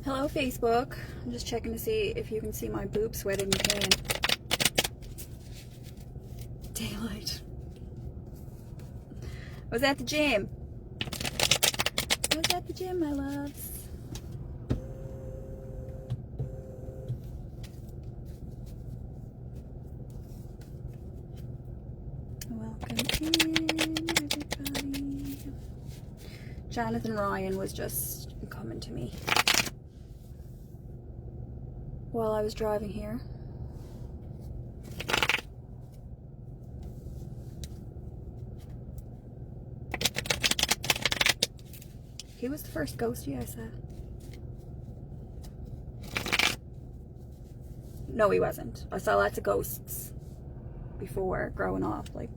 Hello, Facebook. I'm just checking to see if you can see my boob sweat, and you can. Daylight. I was at the gym. I was at the gym, my loves. Welcome in, everybody. Jonathan Ryan was just coming to me while I was driving here. He was the first ghosty I saw. No, he wasn't. I saw lots of ghosts before growing up, like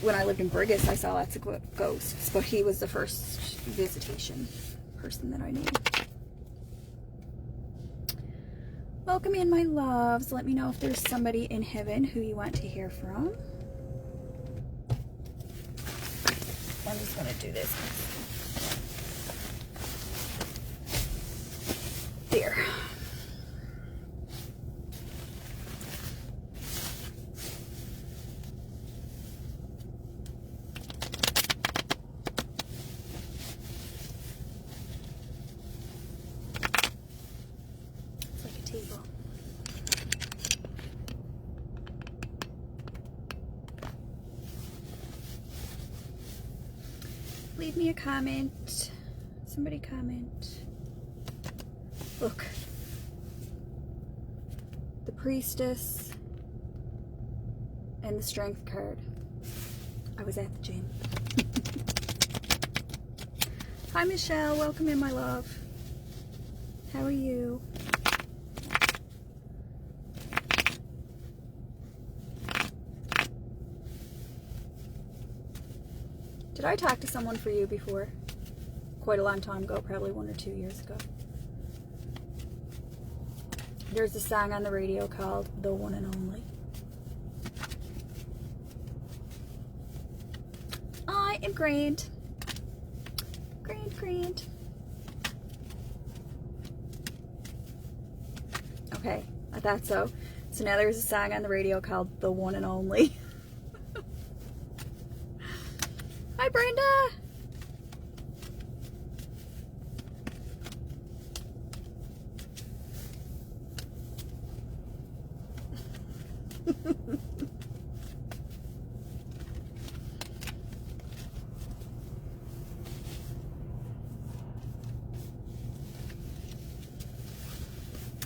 when I lived in Brigus, I saw lots of ghosts, but he was the first visitation person that I knew. Welcome in, my loves. Let me know if there's somebody in heaven who you want to hear from. I'm just going to do this. There. It's like a table. Leave me a comment. Somebody comment. Look. The Priestess and the Strength card. I was at the gym. Hi, Michelle. Welcome in, my love. How are you? Did I talk to someone for you before? Quite a long time ago, probably 1 or 2 years ago. There's a song on the radio called The One and Only. I am grand. Grand. Okay, I thought so. So now there's a song on the radio called The One and Only. Hi, Brenda.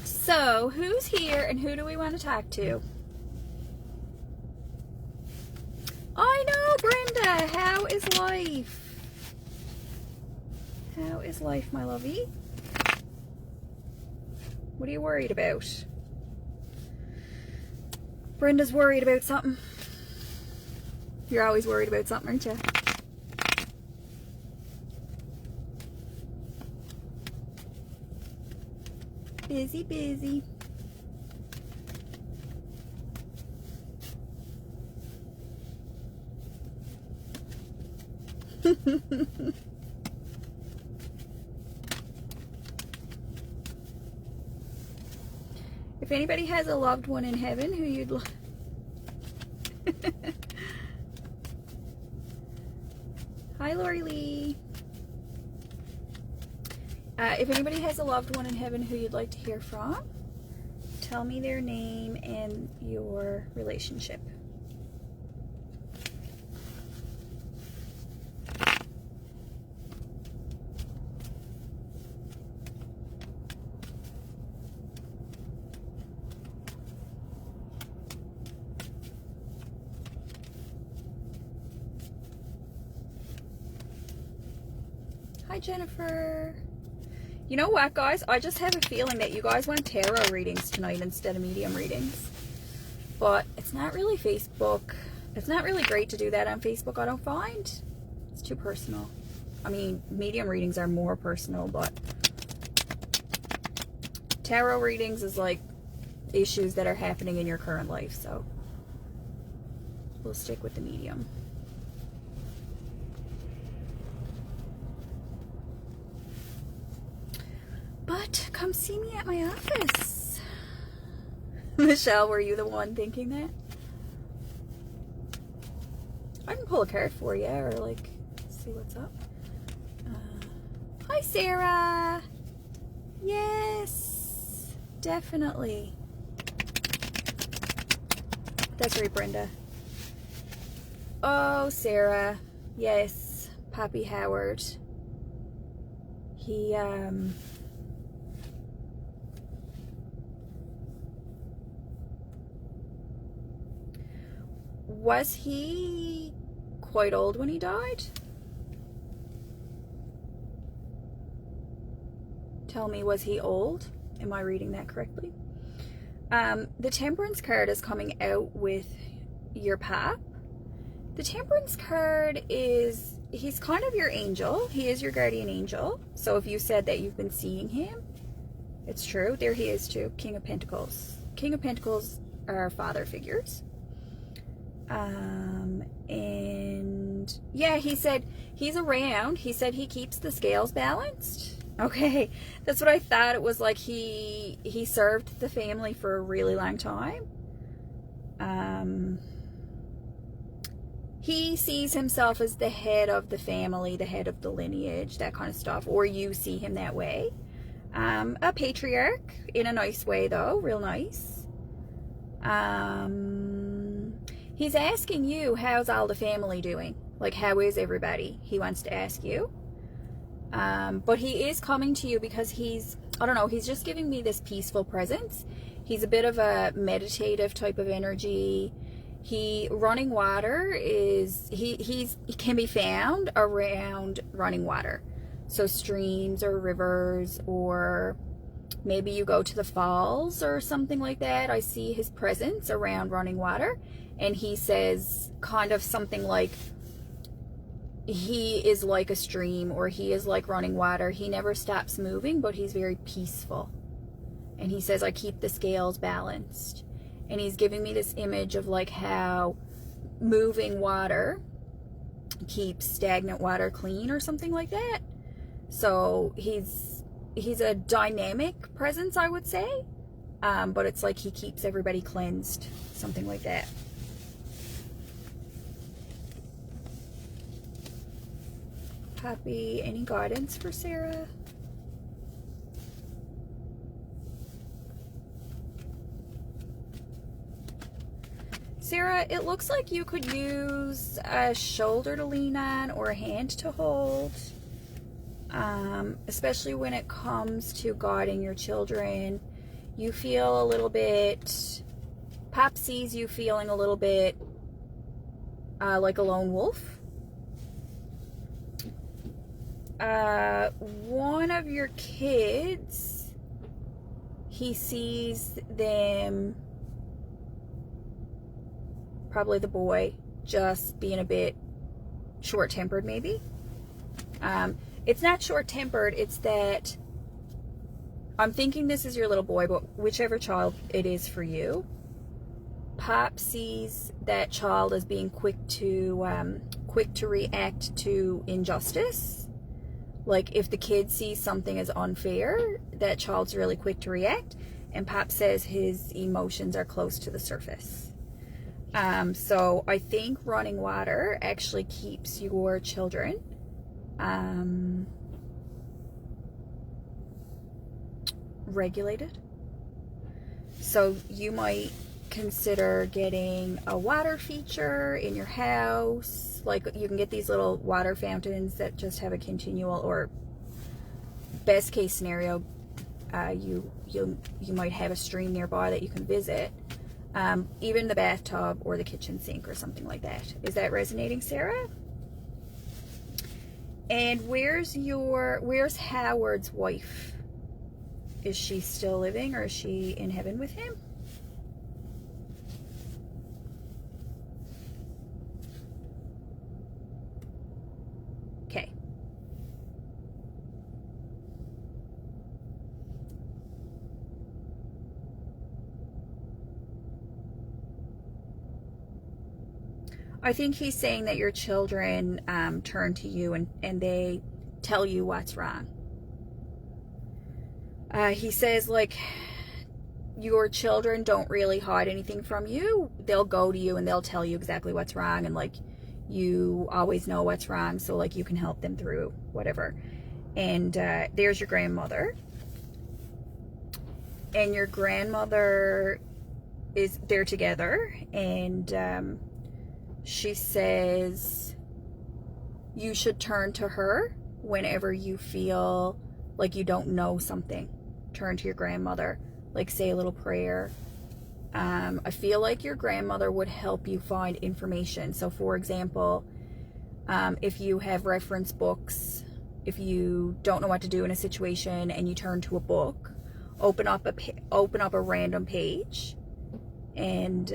So, who's here and who do we want to talk to? I know, Brenda. How is life? How is life, my lovey? What are you worried about? Brenda's worried about something. You're always worried about something, aren't you? Busy. If anybody has a loved one in heaven who you'd like... Hi, Lori Lee. If anybody has a loved one in heaven who you'd like to hear from, tell me their name and your relationship. Hi, Jennifer. You know what, guys? I just have a feeling that you guys want tarot readings tonight instead of medium readings. But it's not really Facebook. It's not really great to do that on Facebook, I don't find. It's too personal. I mean, medium readings are more personal, but tarot readings is like issues that are happening in your current life, so we'll stick with the medium. come see me at my office. Michelle, were you the one thinking that? I can pull a card for you, or like see what's up. Hi, Sarah. Yes, definitely. That's right, Brenda. Oh, Sarah. Yes, Poppy Howard. He, was he quite old when he died? Tell me, was he old? Am I reading that correctly? The Temperance card is coming out with your pap. The Temperance card is, he's kind of your angel. He is your guardian angel. So if you said that you've been seeing him, it's true. There he is too, King of Pentacles. King of Pentacles are father figures. And yeah, he said he's around. He said he keeps the scales balanced. Okay, that's what I thought. It was like he served the family for a really long time. He sees himself as the head of the family, the head of the lineage, that kind of stuff, or you see him that way. A patriarch in a nice way though, real nice. He's asking you, how's all the family doing? Like, how is everybody? He wants to ask you. But he is coming to you because he's, I don't know, he's just giving me this peaceful presence. He's a bit of a meditative type of energy. Running water is, he can be found around running water. So streams or rivers, or maybe you go to the falls or something like that. I see his presence around running water. And he says kind of something like, he is like a stream, or he is like running water. He never stops moving, but he's very peaceful. And he says, I keep the scales balanced. And he's giving me this image of like how moving water keeps stagnant water clean, or something like that. So he's a dynamic presence, I would say. But it's like he keeps everybody cleansed, something like that. Happy, any guidance for Sarah? Sarah, it looks like you could use a shoulder to lean on or a hand to hold, especially when it comes to guiding your children. You feel a little bit, Pop sees you feeling a little bit like a lone wolf. One of your kids, he sees them, probably the boy, just being a bit short-tempered maybe. It's not short-tempered, it's that, I'm thinking this is your little boy, but whichever child it is for you, Pop sees that child as being quick to react to injustice. Like if the kid sees something as unfair, that child's really quick to react. And Pop says his emotions are close to the surface. So I think running water actually keeps your children regulated. So you might consider getting a water feature in your house. Like you can get these little water fountains that just have a continual, or best case scenario, you might have a stream nearby that you can visit. Even the bathtub or the kitchen sink or something like that. Is that resonating, Sarah? And where's Howard's wife? Is she still living, or is she in heaven with him? Okay. I think he's saying that your children turn to you and they tell you what's wrong. He says, like, your children don't really hide anything from you. They'll go to you and they'll tell you exactly what's wrong, and like, you always know what's wrong, so like you can help them through whatever. And there's your grandmother. And your grandmother they're together, and she says you should turn to her whenever you feel like you don't know something. Turn to your grandmother, like say a little prayer. I feel like your grandmother would help you find information. So for example, if you have reference books, if you don't know what to do in a situation and you turn to a book, open up a random page, and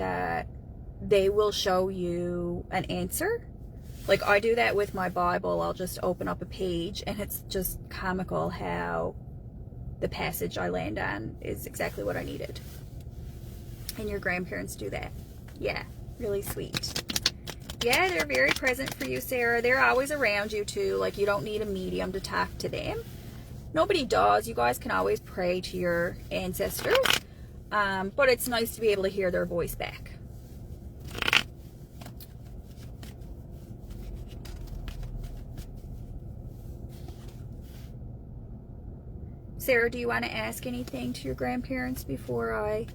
they will show you an answer. Like, I do that with my Bible. I'll just open up a page, and it's just comical how the passage I land on is exactly what I needed. And your grandparents do that. Yeah, really sweet. Yeah, they're very present for you, Sarah. They're always around you too. Like, you don't need a medium to talk to them. Nobody does. You guys can always pray to your ancestors. But it's nice to be able to hear their voice back. Sarah, do you want to ask anything to your grandparents before I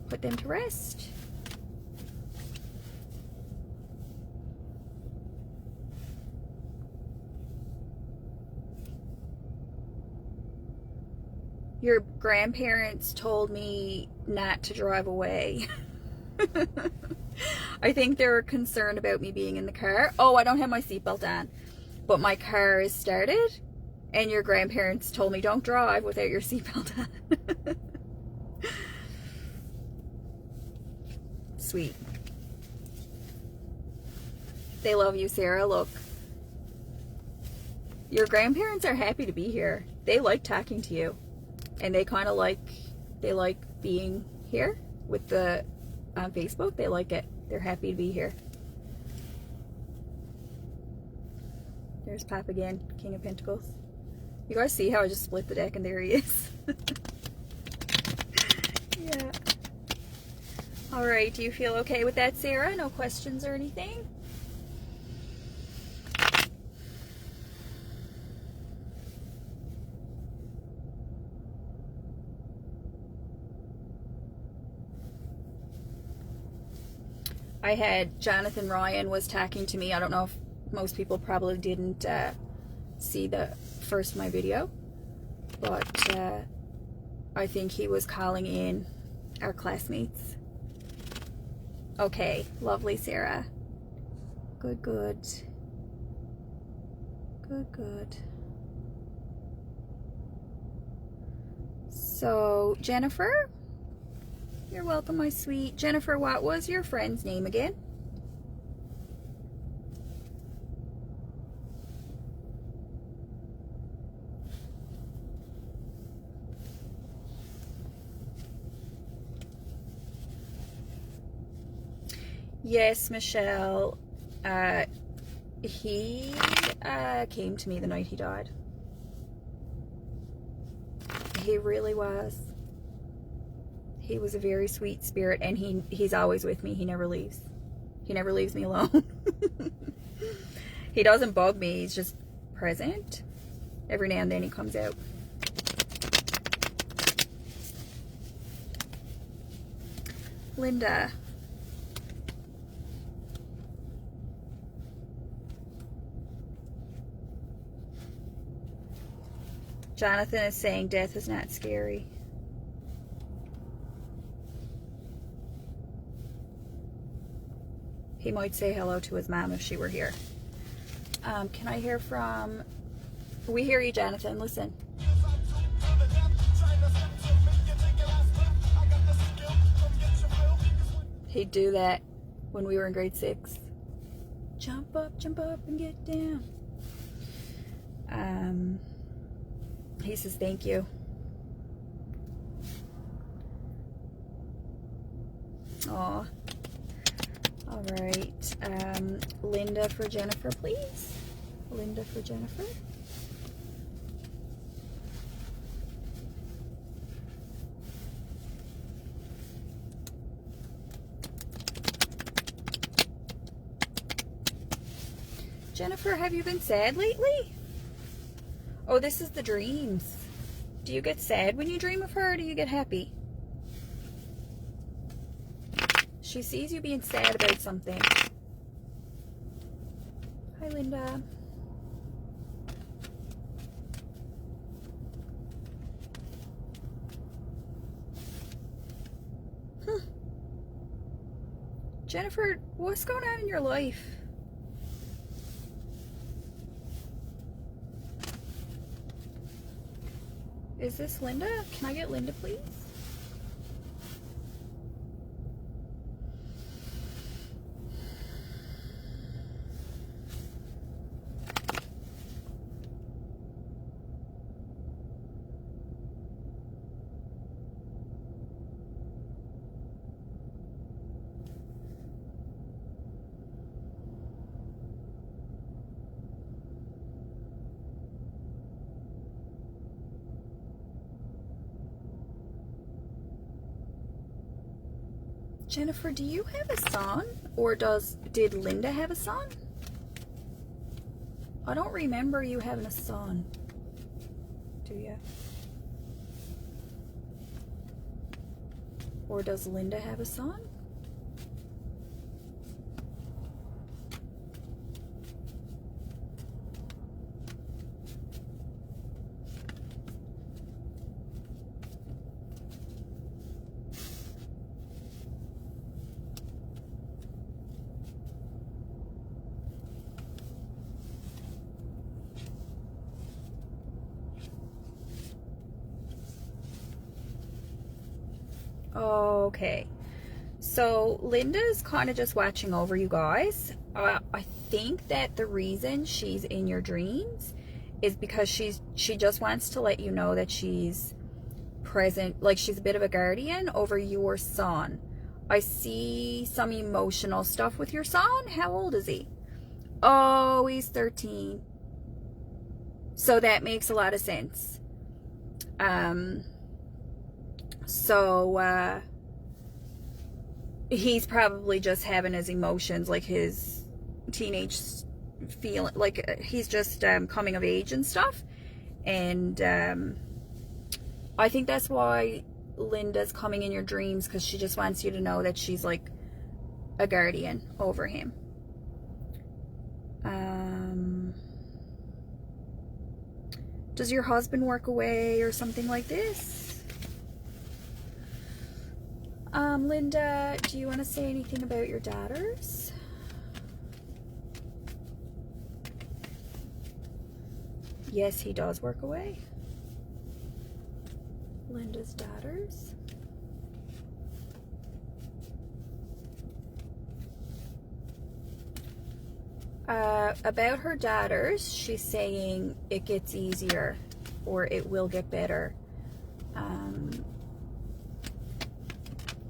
put them to rest? Your grandparents told me not to drive away. I think they're concerned about me being in the car. Oh, I don't have my seatbelt on, but my car is started, and your grandparents told me don't drive without your seatbelt on. Sweet. They love you, Sarah. Look, your grandparents are happy to be here. They like talking to you, and they kind of like being here with the on Facebook. They like it. They're happy to be here. There's Pop again, King of Pentacles. You guys see how I just split the deck and there he is? Yeah. Alright, do you feel okay with that, Sarah? No questions or anything? I had Jonathan Ryan was talking to me. I don't know if most people probably didn't see the first my video, but I think he was calling in our classmates. Okay, lovely, Sarah. Good, good. Good, good. So, Jennifer? You're welcome, my sweet. Jennifer, what was your friend's name again? Yes, Michelle. He came to me the night he died. He really was. He was a very sweet spirit, and he's always with me. He never leaves. He never leaves me alone. He doesn't bug me. He's just present. Every now and then he comes out. Linda. Jonathan is saying death is not scary. He might say hello to his mom if she were here. Can I hear from... We hear you, Jonathan. Listen. He'd do that when we were in grade 6. Jump up, and get down. He says thank you. Aw. All right. Linda for Jennifer, please. Linda for Jennifer. Jennifer, have you been sad lately? Oh, this is the dreams. Do you get sad when you dream of her, or do you get happy? She sees you being sad about something. Hi, Linda. Jennifer, what's going on in your life? Is this Linda? Can I get Linda, please? Jennifer, do you have a son? Or did Linda have a son? I don't remember you having a son. Do you? Or does Linda have a son? Okay, so Linda's kind of just watching over you guys. I think that the reason she's in your dreams is because she just wants to let you know that she's present, like she's a bit of a guardian over your son. I see some emotional stuff with your son. How old is he? Oh, he's 13. So that makes a lot of sense. So he's probably just having his emotions, like his teenage feeling, like he's just coming of age and stuff. And I think that's why Linda's coming in your dreams, because she just wants you to know that she's like a guardian over him. Does your husband work away or something like this? Linda, do you want to say anything about your daughters? Yes, he does work away. Linda's daughters. About her daughters, she's saying it gets easier, or it will get better.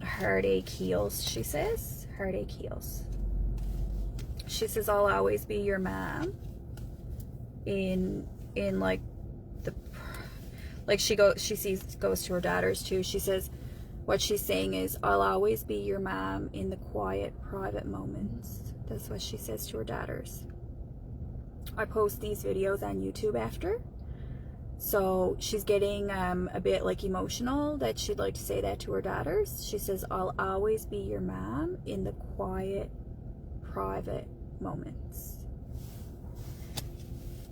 Heartache heals, she says. Heartache heals. She says, I'll always be your mom. In like the, like she goes to her daughters too. She says, what she's saying is, I'll always be your mom in the quiet, private moments. That's what she says to her daughters. I post these videos on YouTube after. So she's getting a bit like emotional that she'd like to say that to her daughters. She says, I'll always be your mom in the quiet, private moments.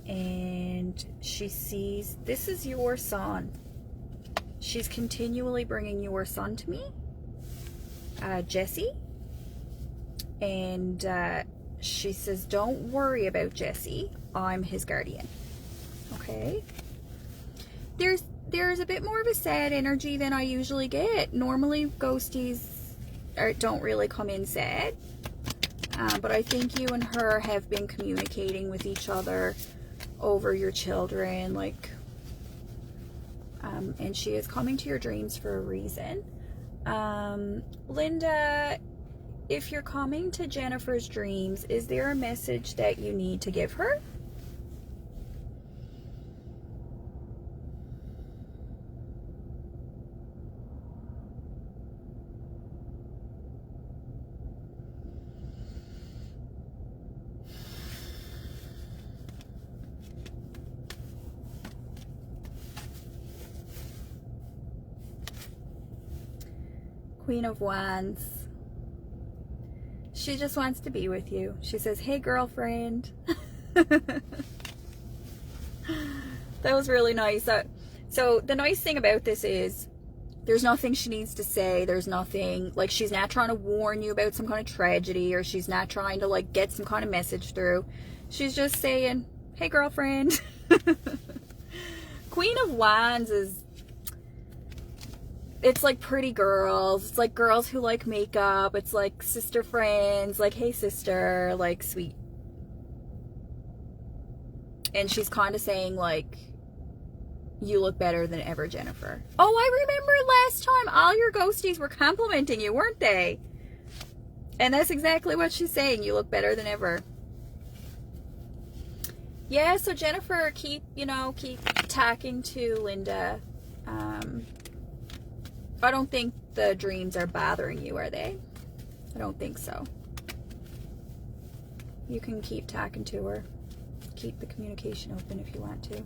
And she sees, this is your son. She's continually bringing your son to me, Jesse. And she says, don't worry about Jesse. I'm his guardian. Okay? There's a bit more of a sad energy than I usually get. Normally, ghosties don't really come in sad. But I think you and her have been communicating with each other over your children, like, and she is coming to your dreams for a reason. Linda, if you're coming to Jennifer's dreams, is there a message that you need to give her? Queen of Wands. She just wants to be with you. She says, hey, girlfriend. That was really nice. So the nice thing about this is there's nothing she needs to say. There's nothing, like, she's not trying to warn you about some kind of tragedy, or she's not trying to, like, get some kind of message through. She's just saying, hey, girlfriend. Queen of Wands is, it's like pretty girls. It's like girls who like makeup. It's like sister friends, like, hey, sister, like, sweet. And she's kind of saying, like, you look better than ever, Jennifer. Oh, I remember last time all your ghosties were complimenting you, weren't they? And that's exactly what she's saying. You look better than ever. Yeah, so Jennifer, keep talking to Linda. I don't think the dreams are bothering you, are they? I don't think so. You can keep talking to her. Keep the communication open if you want to.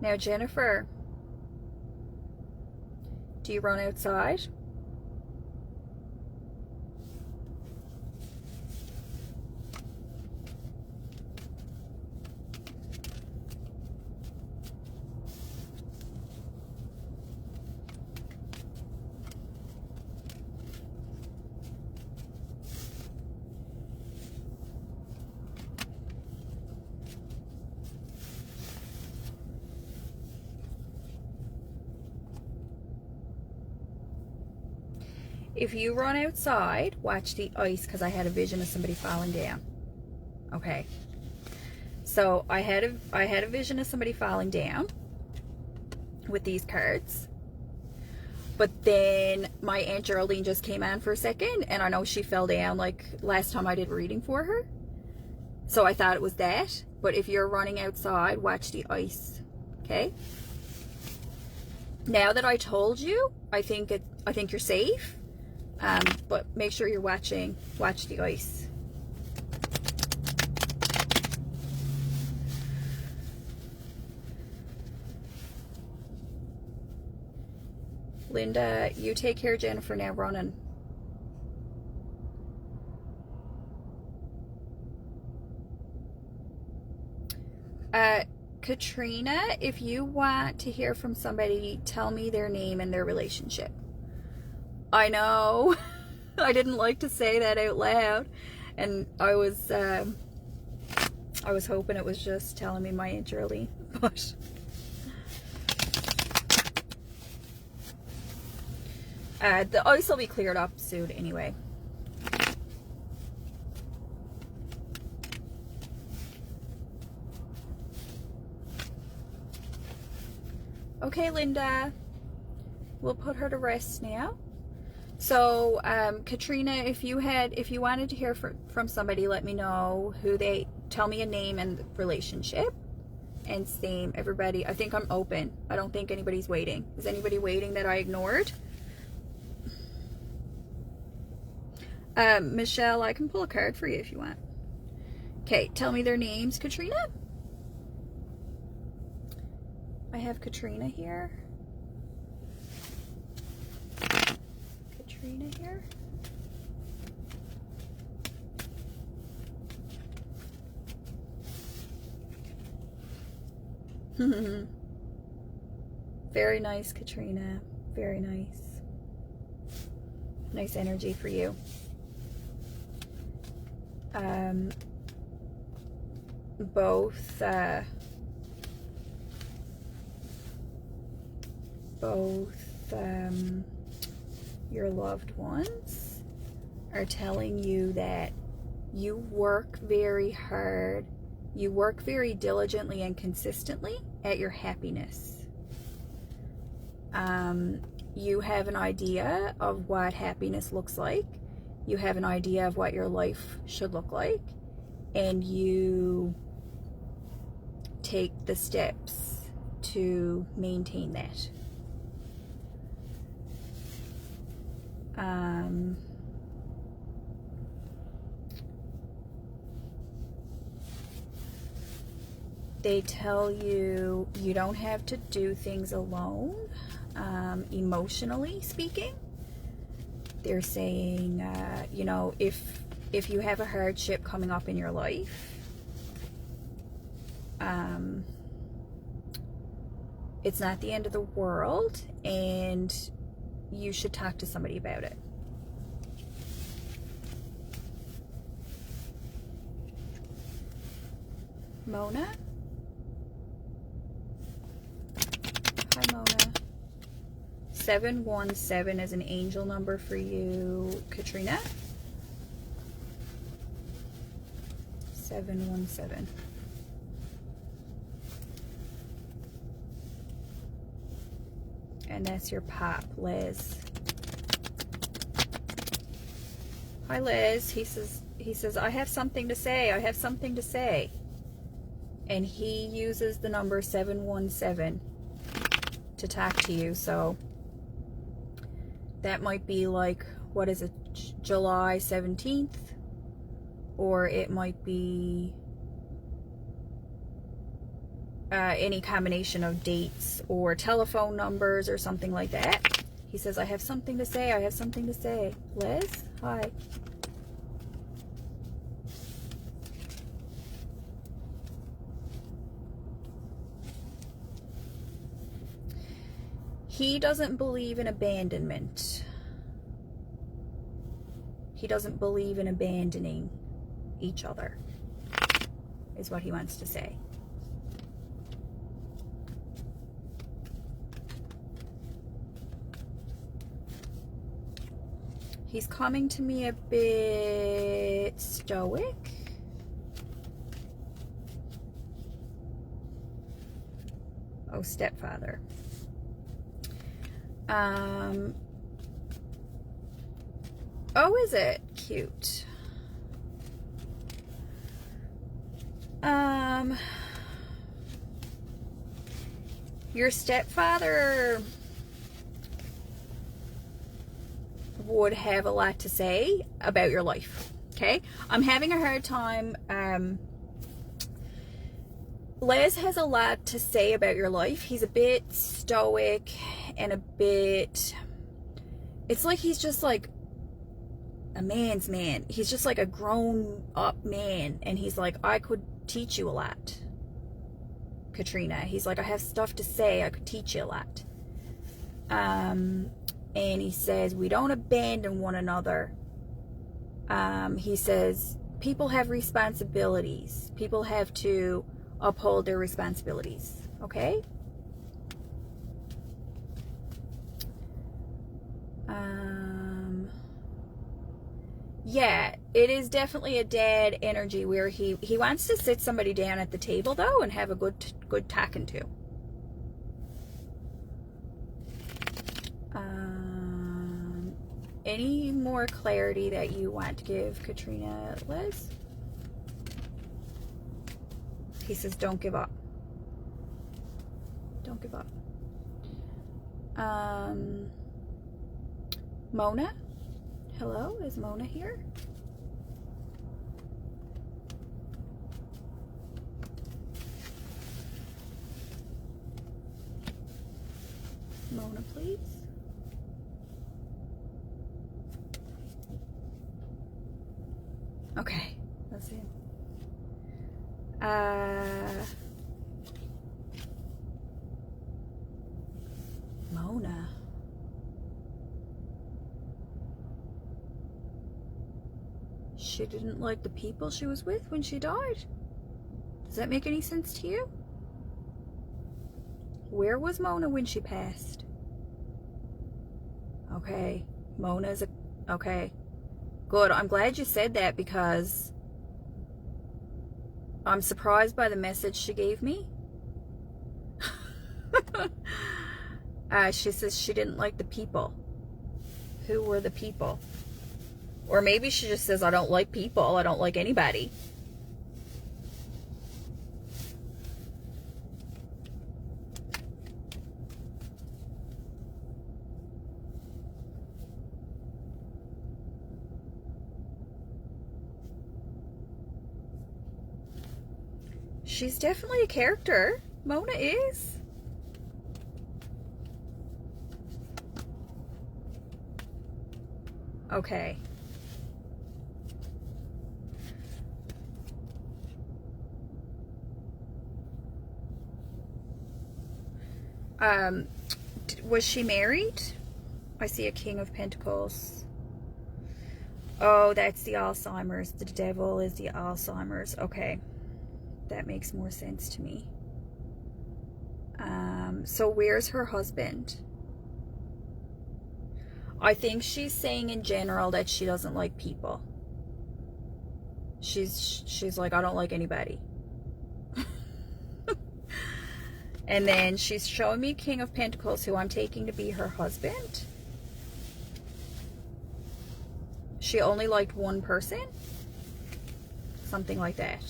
Now, Jennifer, do you run outside? If you run outside, watch the ice, because I had a vision of somebody falling down. Okay. So I had a vision of somebody falling down with these cards. But then my Aunt Geraldine just came on for a second, and I know she fell down like last time I did a reading for her. So I thought it was that. But if you're running outside, watch the ice. Okay? Now that I told you, I think you're safe. But make sure you're watch the ice. Linda, you take care of Jennifer now, running. Katrina, if you want to hear from somebody, tell me their name and their relationship. I know. I didn't like to say that out loud, and I was hoping it was just telling me my Aunt Geraldine, but the ice will be cleared up soon anyway. Okay, Linda, we'll put her to rest now. So, Katrina, if you wanted to hear from somebody, let me know tell me a name and relationship. And same, everybody, I think I'm open. I don't think anybody's waiting. Is anybody waiting that I ignored? Michelle, I can pull a card for you if you want. Okay, tell me their names, Katrina. I have Katrina here. Katrina here. Very nice, Katrina. Very nice. Nice energy for you. Both your loved ones are telling you that you work very hard, you work very diligently and consistently at your happiness. You have an idea of what happiness looks like. You have an idea of what your life should look like, and you take the steps to maintain that. They tell you you don't have to do things alone, emotionally speaking. They're saying, you know, if you have a hardship coming up in your life, it's not the end of the world, and you should talk to somebody about it. Mona? Hi, Mona. 717 is an angel number for you, Katrina. 717. And that's your pop, Liz. Hi, Liz. He says, I have something to say. I have something to say. And he uses the number 717 to talk to you. So that might be like, what is it, July 17th? Or it might be any combination of dates or telephone numbers or something like that. He says, I have something to say. I have something to say. Liz, hi. He doesn't believe in abandonment. He doesn't believe in abandoning each other, is what he wants to say. He's coming to me a bit stoic. Oh, stepfather. Oh, is it? Cute. Your stepfather would have a lot to say about your life. Okay? I'm having a hard time. Les has a lot to say about your life. He's a bit stoic and a bit, it's like he's just like a man's man. He's just like a grown up man, and he's like, I could teach you a lot, Katrina. He's like, I have stuff to say. I could teach you a lot. And he says, we don't abandon one another. He says, people have responsibilities. People have to uphold their responsibilities. Okay? Yeah, it is definitely a dad energy where he wants to sit somebody down at the table, though, and have a good talking to. Any more clarity that you want to give, Katrina, Liz? He says, don't give up. Don't give up. Mona? Hello? Is Mona here? Mona, please. Okay, let's see. Mona. She didn't like the people she was with when she died. Does that make any sense to you? Where was Mona when she passed? Okay, Mona's okay. Good, I'm glad you said that, because I'm surprised by the message she gave me. She says she didn't like the people. Who were the people? Or maybe she just says, I don't like people. I don't like anybody. She's definitely a character. Mona is. Okay. Was she married? I see a King of Pentacles. Oh, that's the Alzheimer's. The devil is the Alzheimer's. Okay. That makes more sense to me. So where's her husband? I think she's saying in general that she doesn't like people. She's like, I don't like anybody. And then she's showing me King of Pentacles, who I'm taking to be her husband. She only liked one person? Something like that.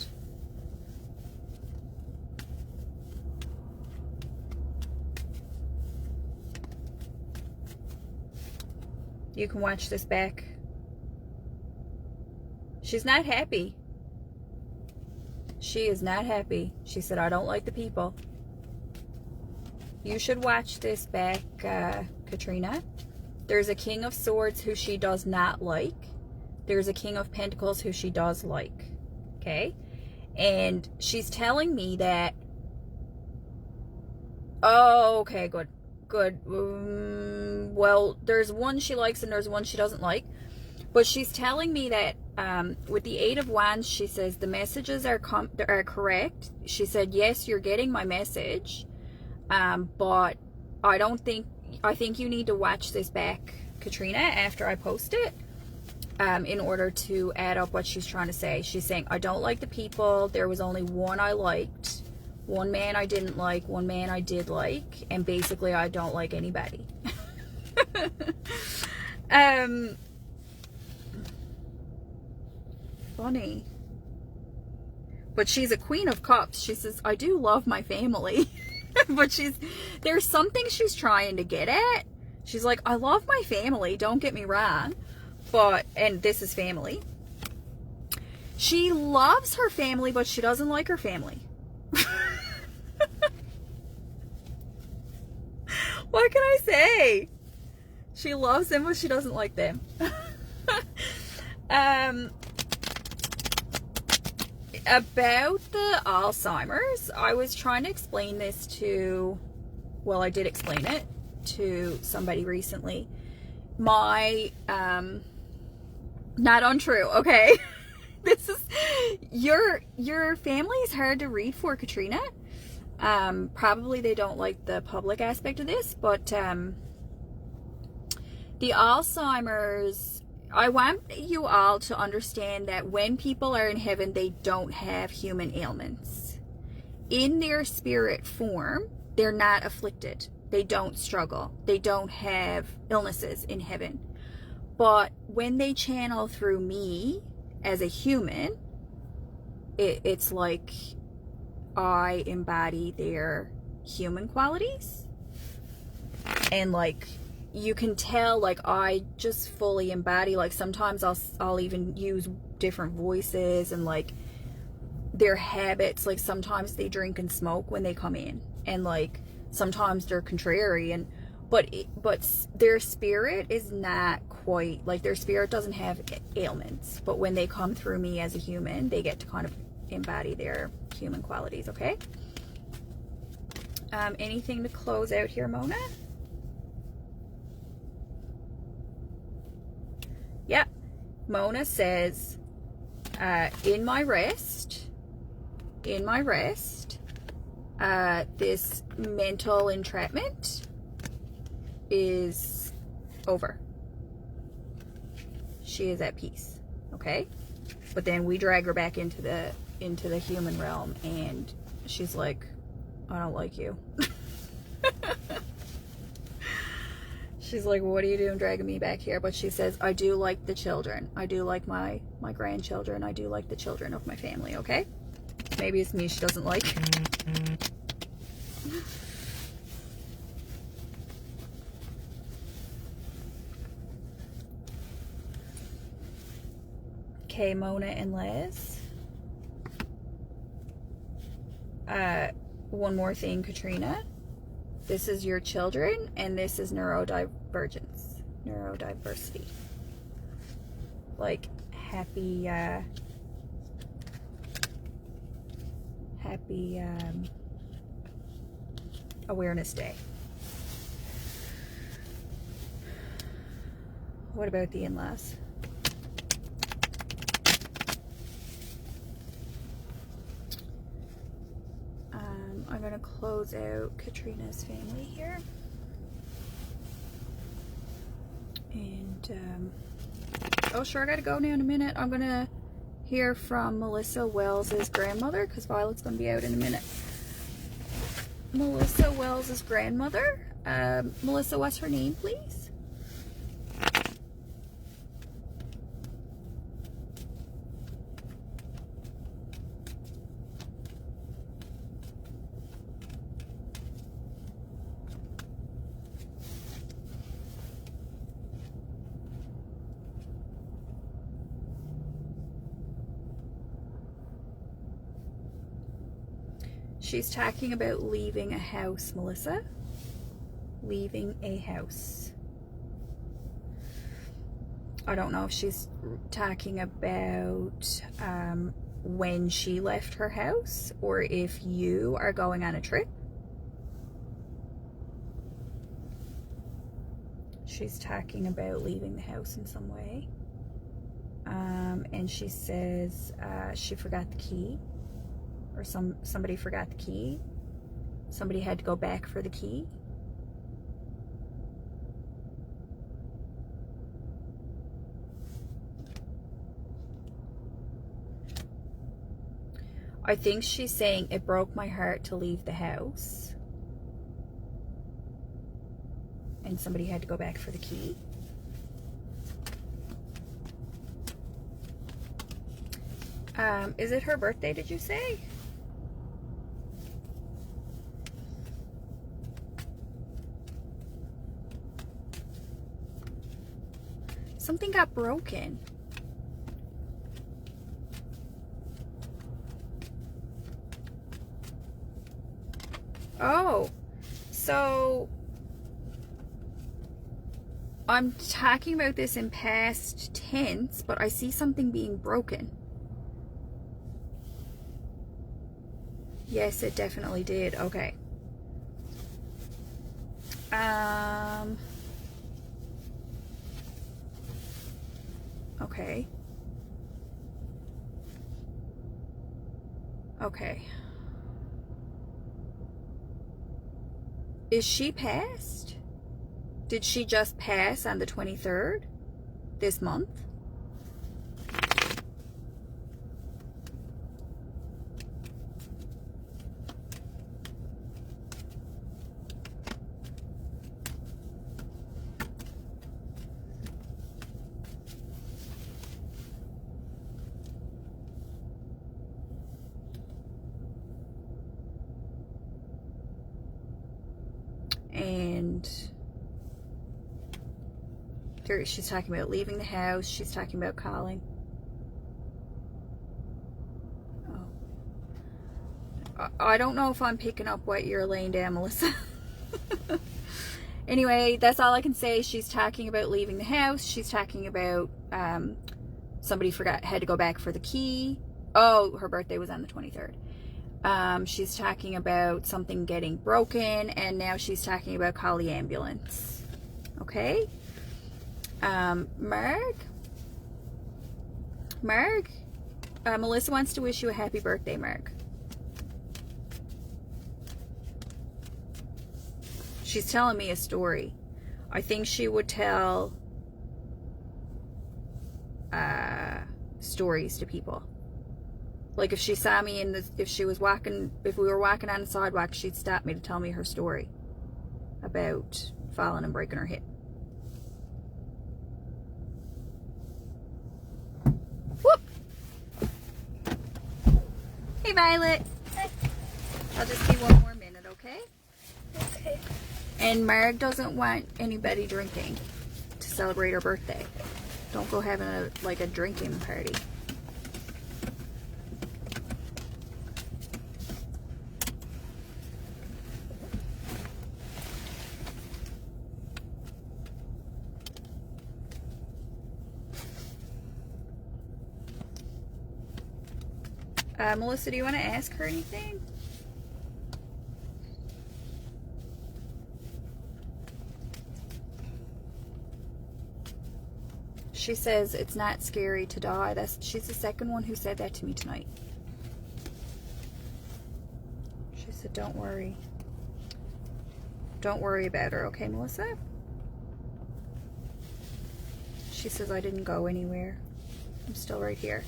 You can watch this back. She's not happy. She is not happy. She said, I don't like the people. You should watch this back, Katrina. There's a King of Swords who she does not like. There's a King of Pentacles who she does like. Okay? And she's telling me that... Oh, okay, good. Good. Well, there's one she likes and there's one she doesn't like. But she's telling me that with the Eight of Wands, she says the messages are correct. She said, yes, you're getting my message. But I think you need to watch this back, Katrina, after I post it, in order to add up what she's trying to say. She's saying, I don't like the people. There was only one I liked. One man I didn't like. One man I did like. And basically, I don't like anybody. Funny. But she's a Queen of Cups. She says, I do love my family. But there's something she's trying to get at. She's like, I love my family, don't get me wrong. But, and this is family. She loves her family, but she doesn't like her family. What can I say? She loves them, but she doesn't like them. About the Alzheimer's, I was trying to explain this to, well, I did explain it to somebody recently. My, not untrue, okay? This is, your family is hard to read for, Katrina. Probably they don't like the public aspect of this, but, the Alzheimer's, I want you all to understand that when people are in heaven, they don't have human ailments. In their spirit form, they're not afflicted. They don't struggle. They don't have illnesses in heaven. But when they channel through me as a human, it's like I embody their human qualities. And like, you can tell, like, I just fully embody, like, sometimes I'll even use different voices and, like, their habits. Like, sometimes they drink and smoke when they come in, and, like, sometimes they're contrary, and but their spirit is not quite, like, their spirit doesn't have ailments, but when they come through me as a human, they get to kind of embody their human qualities. Okay? Anything to close out here, Mona? Yep. Mona says, in my rest, this mental entrapment is over. She is at peace. Okay? But then we drag her back into the human realm, and she's like, I don't like you. She's like, what are you doing dragging me back here? But she says, I do like the children. I do like my grandchildren. I do like the children of my family, okay? Maybe it's me she doesn't like. Okay, Mona and Liz. One more thing, Katrina. This is your children, and this is neurodivergence. Neurodiversity. Like, happy Awareness Day. What about the in-laws? I'm going to close out Katrina's family here. And, oh sure, I gotta go now in a minute. I'm going to hear from Melissa Wells' grandmother, because Violet's going to be out in a minute. Melissa Wells' grandmother. Melissa, what's her name, please? She's talking about leaving a house, Melissa. Leaving a house. I don't know if she's talking about when she left her house, or if you are going on a trip. She's talking about leaving the house in some way. And she says she forgot the key. Or somebody forgot the key. Somebody had to go back for the key. I think she's saying it broke my heart to leave the house. And somebody had to go back for the key. Is it her birthday, did you say? Something got broken. Oh, so I'm talking about this in past tense, but I see something being broken. Yes, it definitely did. Okay. Okay. Okay. Is she passed? Did she just pass on the 23rd this month? And she's talking about leaving the house. She's talking about calling. Oh. I don't know if I'm picking up what you're laying down, Melissa. Anyway, that's all I can say. She's talking about leaving the house. She's talking about somebody had to go back for the key. Oh, her birthday was on the 23rd. She's talking about something getting broken, and now she's talking about call the ambulance. Okay? Marg, Melissa wants to wish you a happy birthday, Marg. She's telling me a story. I think she would tell stories to people. Like if she saw me if we were walking on the sidewalk, she'd stop me to tell me her story about falling and breaking her hip. Whoop! Hey, Violet. Hi. I'll just be one more minute, okay? Okay. And Marg doesn't want anybody drinking to celebrate her birthday. Don't go having a drinking party. Melissa, do you want to ask her anything? She says it's not scary to die. She's the second one who said that to me tonight. She said, don't worry. Don't worry about her, okay, Melissa? She says, I didn't go anywhere. I'm still right here.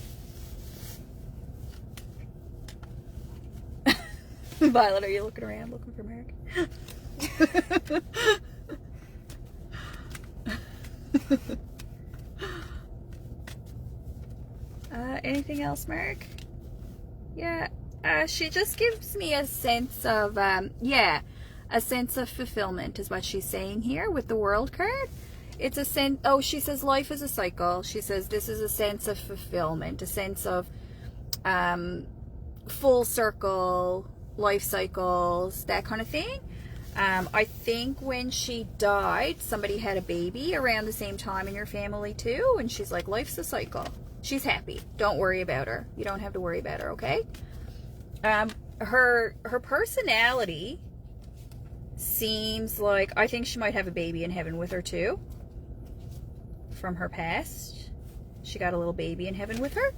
Violet, are you looking around looking for Merrick? Anything else, Merrick? Yeah, she just gives me a sense of, a sense of fulfillment is what she's saying here with the World card. It's a sense, oh, she says life is a cycle. She says this is a sense of fulfillment, a sense of full circle, life cycles, that kind of thing. I think when she died, somebody had a baby around the same time in your family too, and she's like, life's a cycle. She's happy. Don't worry about her. You don't have to worry about her, okay? Her personality seems like, I think she might have a baby in heaven with her too. From her past. She got a little baby in heaven with her.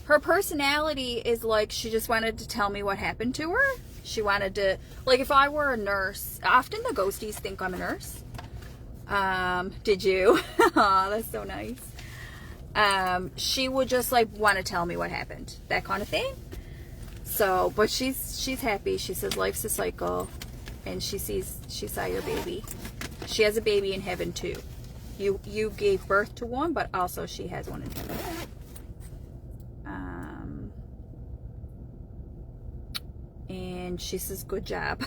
Her personality is like, she just wanted to tell me what happened to her. She wanted to, like, if I were a nurse, often the ghosties think I'm a nurse. Did you? Aw, that's so nice. She would just like want to tell me what happened, that kind of thing. So, but she's happy. She says life's a cycle, and she saw your baby. She has a baby in heaven too. You gave birth to one, but also she has one in heaven. And she says, good job.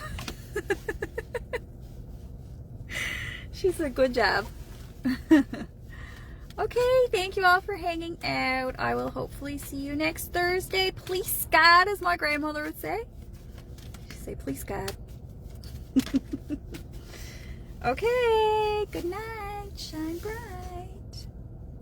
She said, good job. Okay, thank you all for hanging out. I will hopefully see you next Thursday. Please God, as my grandmother would say. She'd say, please God. Okay, good night. Shine bright.